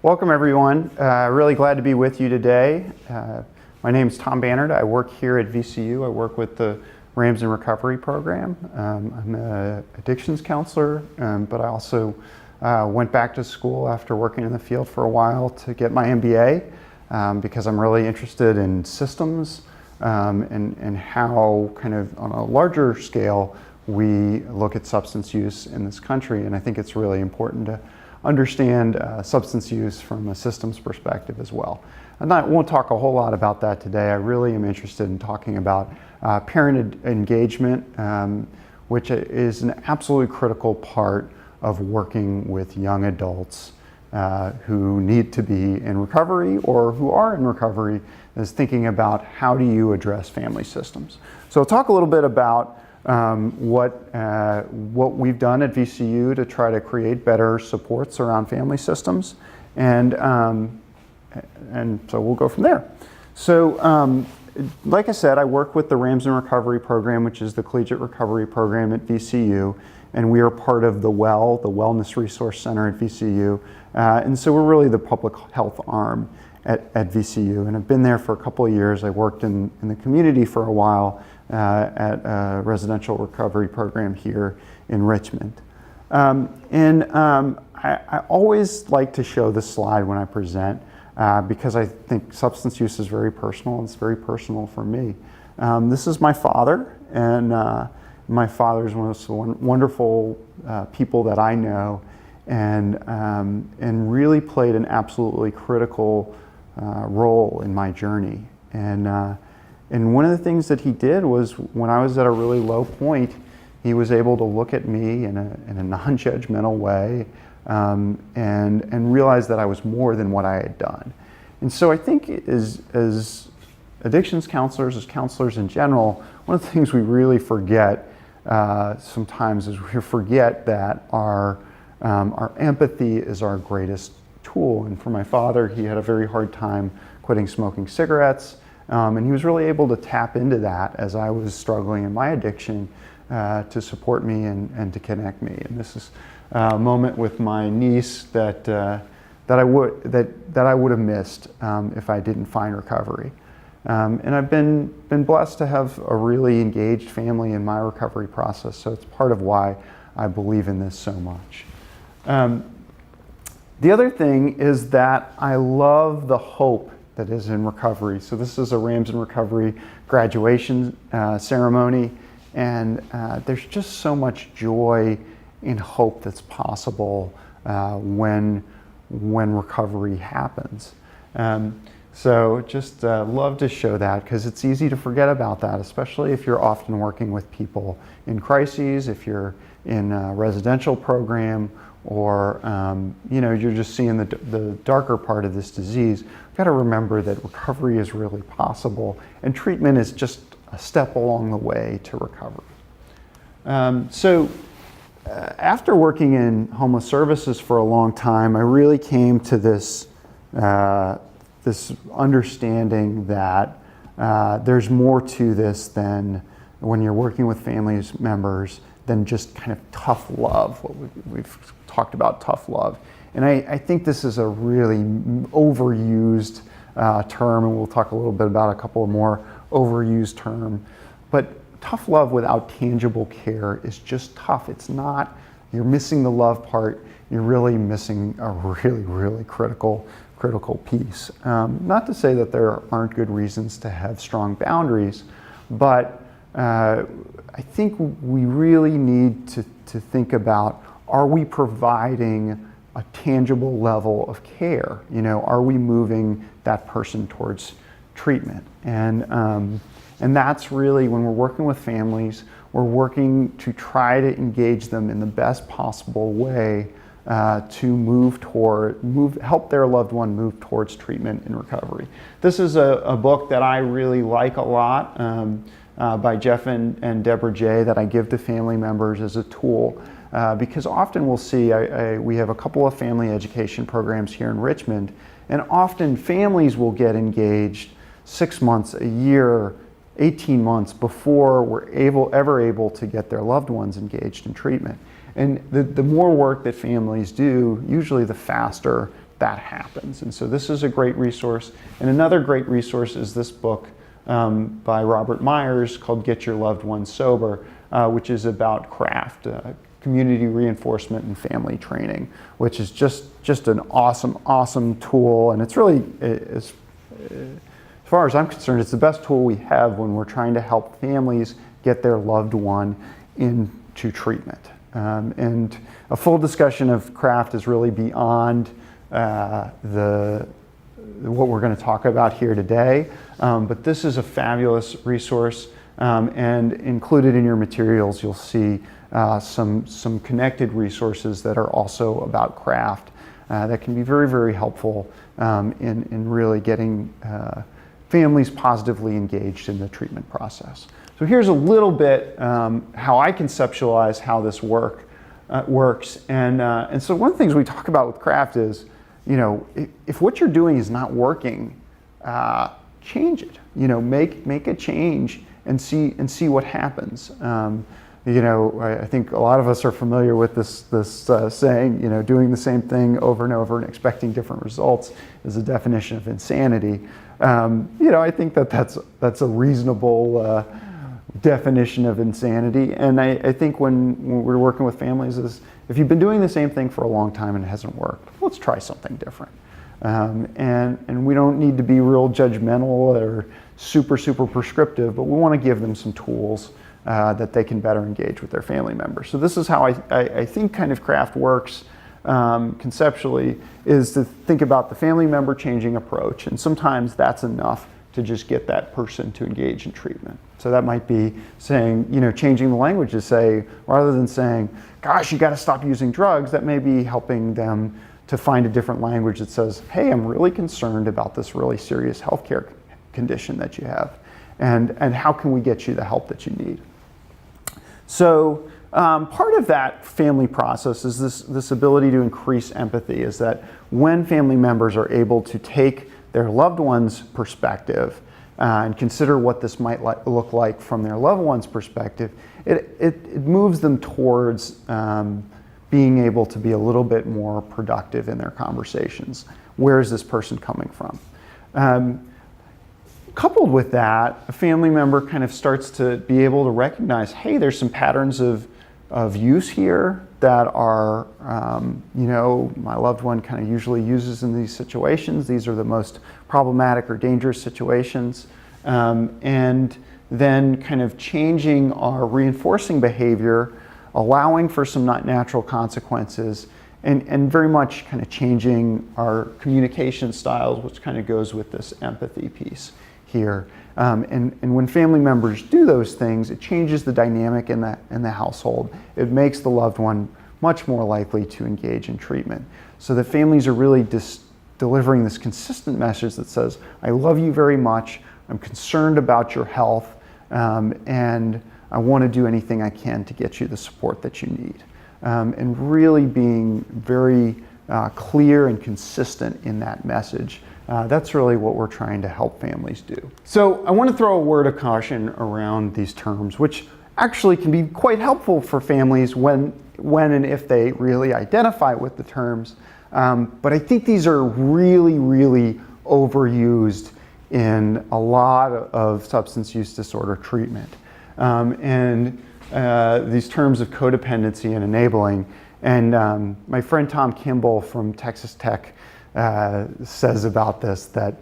Welcome everyone. Really glad to be with you today. My name is Tom Bannard. I work here at VCU. I work with the Rams in Recovery program. I'm an addictions counselor, but I also went back to school after working in the field for a while to get my MBA because I'm really interested in systems and how kind of on a larger scale we look at substance use in this country. And I think it's really important to understand substance use from a systems perspective as well. I won't talk a whole lot about that today. I really am interested in talking about parent engagement, which is an absolutely critical part of working with young adults who need to be in recovery or who are in recovery, is thinking about how do you address family systems. So I'll talk a little bit about what we've done at VCU to try to create better supports around family systems, and so we'll go from there. So like I said, I work with the Rams in Recovery program, which is the collegiate recovery program at VCU, and we are part of the Wellness Resource Center at VCU, and so we're really the public health arm at VCU, and I've been there for a couple of years. I worked in the community for a while at a residential recovery program here in Richmond. I always like to show this slide when I present because I think substance use is very personal, and it's very personal for me. This is my father, and my father is one of those wonderful people that I know, and really played an absolutely critical role in my journey. And one of the things that he did was, when I was at a really low point, he was able to look at me in a non-judgmental way and realize that I was more than what I had done. And so I think as addictions counselors, as counselors in general, one of the things we really forget sometimes is we forget that our empathy is our greatest tool. And for my father, he had a very hard time quitting smoking cigarettes. And he was really able to tap into that as I was struggling in my addiction to support me and to connect me. And this is a moment with my niece that I would have missed if I didn't find recovery. And I've been blessed to have a really engaged family in my recovery process. So it's part of why I believe in this so much. The other thing is that I love the hope that is in recovery. So this is a Rams in Recovery graduation ceremony, and there's just so much joy and hope that's possible when recovery happens. So just love to show that, because it's easy to forget about that, especially if you're often working with people in crises, if you're in a residential program, or you're just seeing the darker part of this disease. We've got to remember that recovery is really possible, and treatment is just a step along the way to recovery. After working in homeless services for a long time, I really came to this understanding that there's more to this than when you're working with family members than just kind of tough love. We've talked about tough love. And I think this is a really overused term, and we'll talk a little bit about a couple of more overused terms. But tough love without tangible care is just tough. It's not, you're missing the love part, you're really missing a really, really critical piece. Not to say that there aren't good reasons to have strong boundaries, but I think we really need to think about, are we providing a tangible level of care? Are we moving that person towards treatment? And that's really, when we're working with families, we're working to try to engage them in the best possible way to help their loved one move towards treatment and recovery. This is a book that I really like a lot by Jeff and Deborah J. that I give to family members as a tool. Because often we'll see, we have a couple of family education programs here in Richmond, and often families will get engaged 6 months, a year, 18 months before we're ever able to get their loved ones engaged in treatment. And the more work that families do, usually the faster that happens. And so this is a great resource. And another great resource is this book by Robert Myers called Get Your Loved Ones Sober, which is about CRAFT, community reinforcement and family training, which is just an awesome tool. And it's really, as far as I'm concerned, it's the best tool we have when we're trying to help families get their loved one into treatment. And a full discussion of CRAFT is really beyond what we're going to talk about here today. But this is a fabulous resource, and included in your materials you'll see some connected resources that are also about CRAFT that can be very helpful in really getting families positively engaged in the treatment process. So here's a little bit how I conceptualize how this works. And so one of the things we talk about with CRAFT is, if what you're doing is not working, change it. Make a change and see what happens. I think a lot of us are familiar with this saying, doing the same thing over and over and expecting different results is a definition of insanity. I think that's a reasonable definition of insanity. And I think when we're working with families is, if you've been doing the same thing for a long time and it hasn't worked, let's try something different. And we don't need to be real judgmental or super prescriptive, but we want to give them some tools that they can better engage with their family members. So this is how I think kind of CRAFT works conceptually, is to think about the family member changing approach. And sometimes that's enough to just get that person to engage in treatment. So that might be saying, changing the language to say, rather than saying, gosh, you got to stop using drugs, that may be helping them to find a different language that says, hey, I'm really concerned about this really serious healthcare condition that you have. And how can we get you the help that you need? So part of that family process is this ability to increase empathy, is that when family members are able to take their loved one's perspective and consider what this might look like from their loved one's perspective, it moves them towards being able to be a little bit more productive in their conversations. Where is this person coming from? Coupled with that, a family member kind of starts to be able to recognize, hey, there's some patterns of use here that are, my loved one kind of usually uses in these situations. These are the most problematic or dangerous situations. And then kind of changing our reinforcing behavior, allowing for some not natural consequences, and very much kind of changing our communication styles, which kind of goes with this empathy piece here. And when family members do those things, it changes the dynamic in the household. It makes the loved one much more likely to engage in treatment. So the families are really delivering this consistent message that says, I love you very much, I'm concerned about your health, and I want to do anything I can to get you the support that you need. And really being very clear and consistent in that message. That's really what we're trying to help families do. So I want to throw a word of caution around these terms, which actually can be quite helpful for families when and if they really identify with the terms. But I think these are really overused in a lot of substance use disorder treatment. And these terms of codependency and enabling. And my friend Tom Kimball from Texas Tech says about this that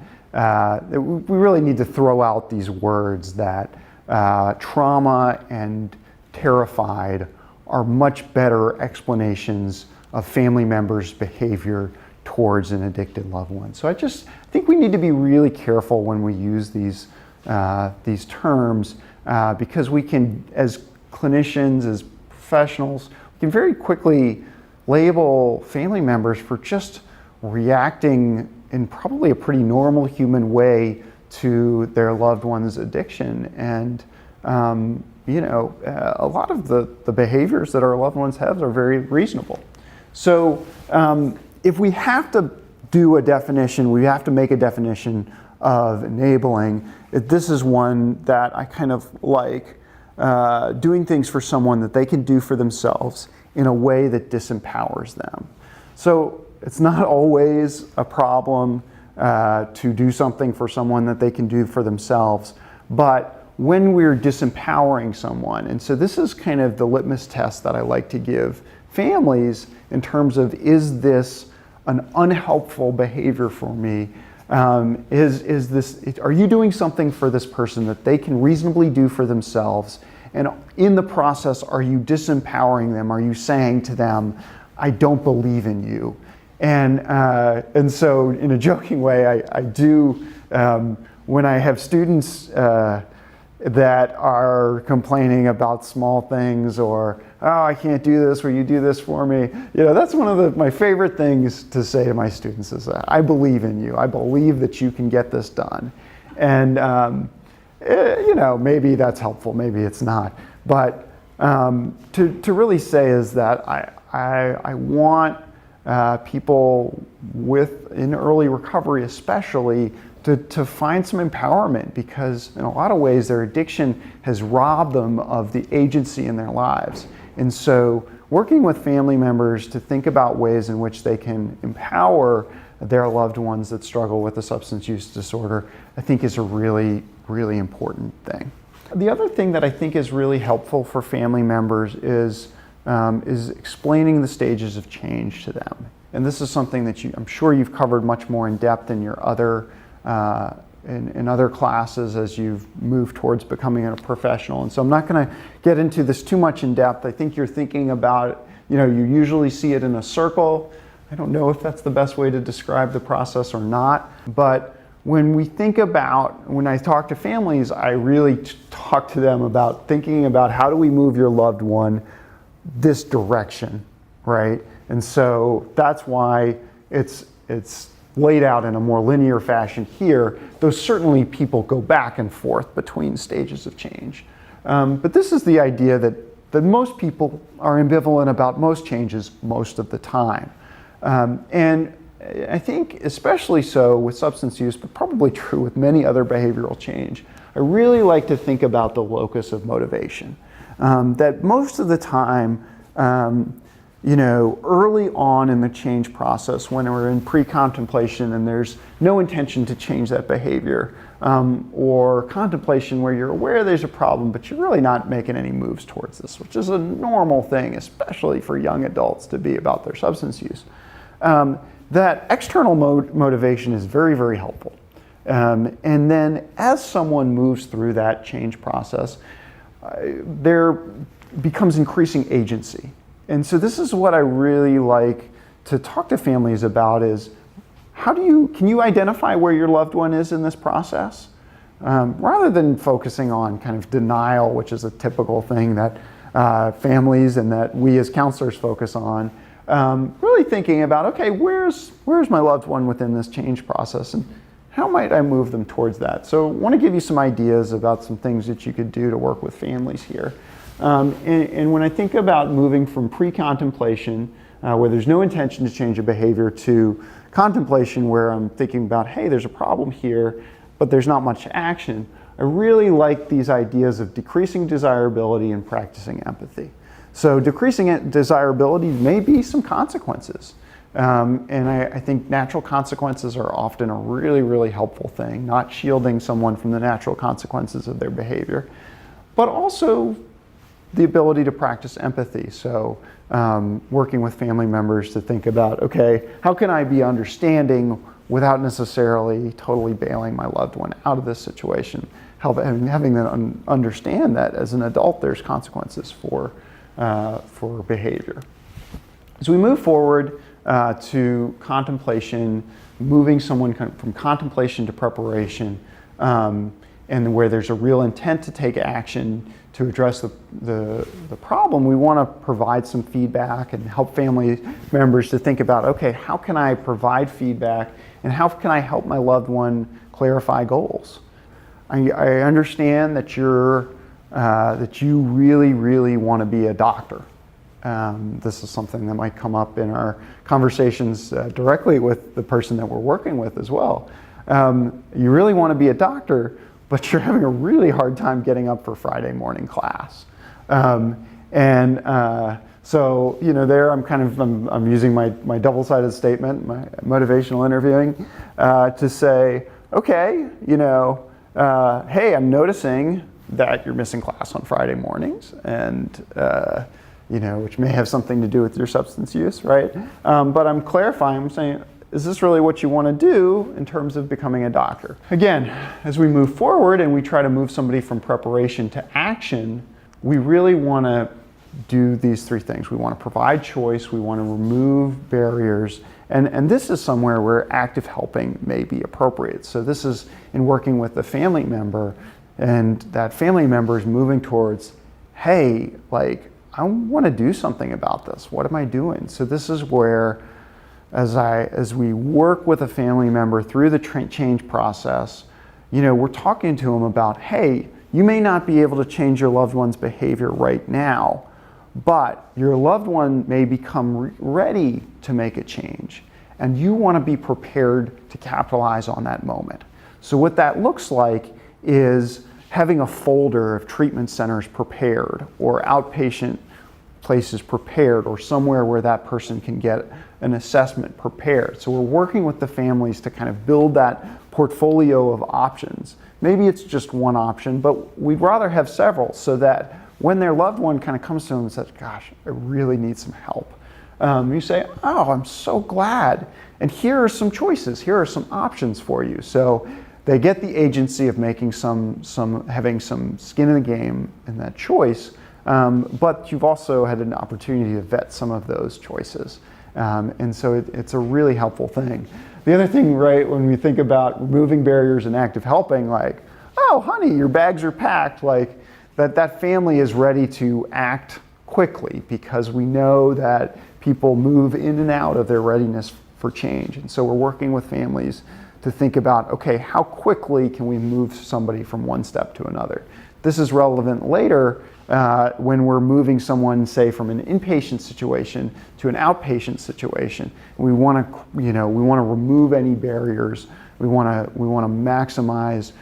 we really need to throw out these words that trauma and terrified are much better explanations of family members' behavior towards an addicted loved one. So I think we need to be really careful when we use these terms because we can, as clinicians, as professionals, we can very quickly label family members for just reacting in probably a pretty normal human way to their loved one's addiction. And a lot of the behaviors that our loved ones have are very reasonable. So if we have to do a definition, we have to make a definition of enabling. This is one that I kind of like, doing things for someone that they can do for themselves in a way that disempowers them. So it's not always a problem to do something for someone that they can do for themselves, but when we're disempowering someone, and so this is kind of the litmus test that I like to give families in terms of, is this an unhelpful behavior for me? Is this, are you doing something for this person that they can reasonably do for themselves? And in the process, are you disempowering them? Are you saying to them, I don't believe in you? And so in a joking way, I do, when I have students that are complaining about small things, or, oh, I can't do this, will you do this for me? That's one of my favorite things to say to my students is that I believe in you. I believe that you can get this done. And, maybe that's helpful, maybe it's not. But to really say is that I want people in early recovery especially to find some empowerment, because in a lot of ways their addiction has robbed them of the agency in their lives. And so working with family members to think about ways in which they can empower their loved ones that struggle with a substance use disorder, I think is a really, really important thing. The other thing that I think is really helpful for family members is explaining the stages of change to them. And this is something that I'm sure you've covered much more in depth in your other in other classes as you've moved towards becoming a professional. And so I'm not going to get into this too much in depth. I think you're thinking about, you usually see it in a circle. I don't know if that's the best way to describe the process or not, but when I talk to families, I really talk to them about thinking about, how do we move your loved one this direction, right? And so that's why it's laid out in a more linear fashion here, though certainly people go back and forth between stages of change. But this is the idea that most people are ambivalent about most changes most of the time. And I think especially so with substance use, but probably true with many other behavioral change, I really like to think about the locus of motivation. That most of the time, early on in the change process, when we're in pre-contemplation and there's no intention to change that behavior, or contemplation where you're aware there's a problem, but you're really not making any moves towards this, which is a normal thing, especially for young adults, to be about their substance use. That external motivation is very, very helpful. And then as someone moves through that change process, there becomes increasing agency. And so this is what I really like to talk to families about is, can you identify where your loved one is in this process? Rather than focusing on kind of denial, which is a typical thing that families and that we as counselors focus on, really thinking about, okay, where's my loved one within this change process, and how might I move them towards that? So I want to give you some ideas about some things that you could do to work with families here. And when I think about moving from pre-contemplation, where there's no intention to change a behavior, to contemplation, where I'm thinking about, hey, there's a problem here, but there's not much action, I really like these ideas of decreasing desirability and practicing empathy. So decreasing desirability may be some consequences. And I think natural consequences are often a really, really helpful thing, not shielding someone from the natural consequences of their behavior, but also the ability to practice empathy. So working with family members to think about, okay, how can I be understanding without necessarily totally bailing my loved one out of this situation, having them understand that as an adult there's consequences for behavior. As we move forward to contemplation, moving someone from contemplation to preparation, and where there's a real intent to take action to address the problem, we want to provide some feedback and help family members to think about, okay, how can I provide feedback and how can I help my loved one clarify goals? I understand that that you really, really want to be a doctor. This is something that might come up in our conversations directly with the person that we're working with as well. You really want to be a doctor, but you're having a really hard time getting up for Friday morning class. So, there I'm using my double-sided statement, my motivational interviewing, to say, okay, hey, I'm noticing that you're missing class on Friday mornings, and which may have something to do with your substance use, right? But I'm clarifying, I'm saying, is this really what you want to do in terms of becoming a doctor? Again, as we move forward and we try to move somebody from preparation to action, we really want to do these three things. We want to provide choice, we want to remove barriers, and this is somewhere where active helping may be appropriate. So this is in working with a family member, and that family member is moving towards, hey, like, I want to do something about this. What am I doing? So this is where, as we work with a family member through the change process, we're talking to them about, hey, you may not be able to change your loved one's behavior right now, but your loved one may become ready to make a change, and you want to be prepared to capitalize on that moment. So what that looks like is having a folder of treatment centers prepared, or outpatient places prepared, or somewhere where that person can get an assessment prepared. So we're working with the families to kind of build that portfolio of options. Maybe it's just one option, but we'd rather have several, so that when their loved one kind of comes to them and says, gosh, I really need some help, you say, oh, I'm so glad, and here are some choices, here are some options for you. So they get the agency of making having some skin in the game in that choice, but you've also had an opportunity to vet some of those choices. And so it's a really helpful thing. The other thing, right, when we think about removing barriers and active helping, like, oh, honey, your bags are packed, like, that family is ready to act quickly, because we know that people move in and out of their readiness for change. And so we're working with families to think about, okay, how quickly can we move somebody from one step to another? This is relevant later when we're moving someone, say, from an inpatient situation to an outpatient situation. We want to, we want to remove any barriers. We want to maximize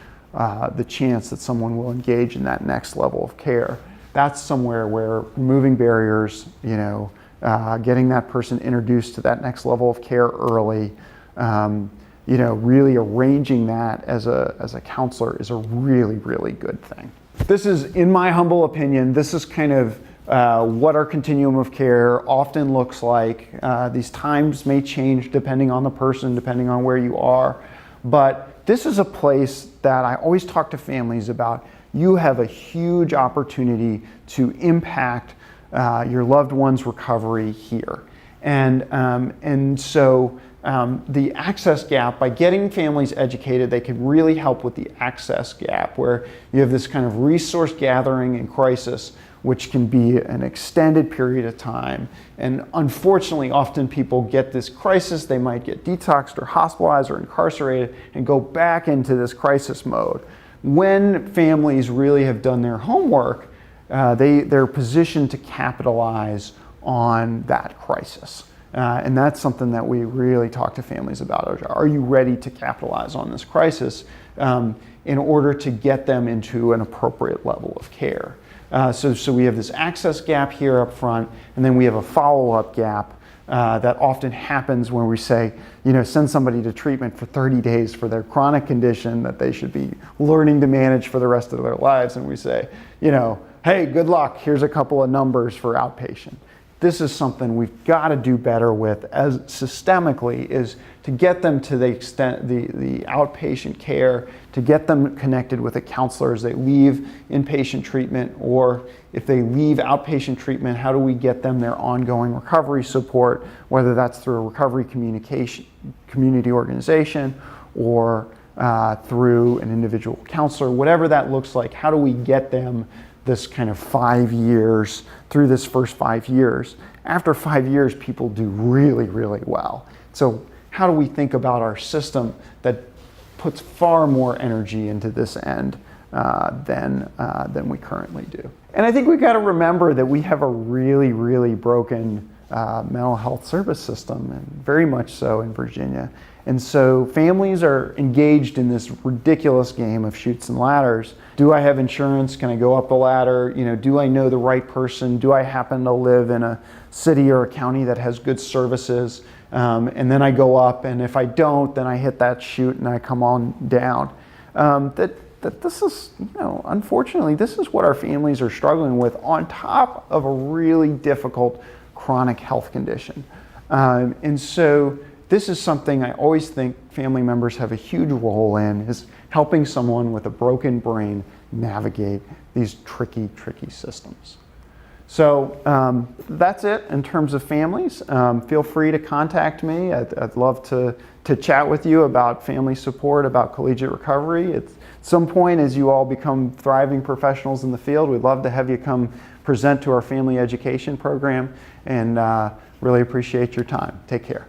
the chance that someone will engage in that next level of care. That's somewhere where removing barriers, getting that person introduced to that next level of care early, really arranging that as a counselor is a really, really good thing. This is, in my humble opinion, this is kind of what our continuum of care often looks like. These times may change depending on the person, depending on where you are, but this is a place that I always talk to families about. You have a huge opportunity to impact your loved one's recovery here. And so the access gap, by getting families educated, they can really help with the access gap, where you have this kind of resource gathering in crisis, which can be an extended period of time. And unfortunately, often people get this crisis, they might get detoxed or hospitalized or incarcerated and go back into this crisis mode. When families really have done their homework, they're positioned to capitalize on that crisis. And that's something that we really talk to families about. Are you ready to capitalize on this crisis in order to get them into an appropriate level of care? So we have this access gap here up front, and then we have a follow-up gap that often happens when we say, send somebody to treatment for 30 days for their chronic condition that they should be learning to manage for the rest of their lives. And we say, hey, good luck, here's a couple of numbers for outpatient. This is something we've got to do better with as systemically, is to get them to the extent, the outpatient care, to get them connected with a counselor as they leave inpatient treatment, or if they leave outpatient treatment, how do we get them their ongoing recovery support, whether that's through a recovery community organization or through an individual counselor, whatever that looks like. How do we get them this kind of 5 years, through this first 5 years? After 5 years, people do really, really well. So how do we think about our system that puts far more energy into this end than we currently do? And I think we've got to remember that we have a really, really broken mental health service system, and very much so in Virginia. And so families are engaged in this ridiculous game of chutes and ladders. Do I have insurance? Can I go up the ladder? You know, do I know the right person? Do I happen to live in a city or a county that has good services? And then I go up, and if I don't, then I hit that chute and I come on down. That this is, you know, unfortunately, this is what our families are struggling with on top of a really difficult chronic health condition. And so this is something I always think family members have a huge role in, is helping someone with a broken brain navigate these tricky systems. So that's it in terms of families. Feel free to contact me. I'd love to chat with you about family support, about collegiate recovery. At some point, as you all become thriving professionals in the field, we'd love to have you come present to our family education program, and really appreciate your time. Take care.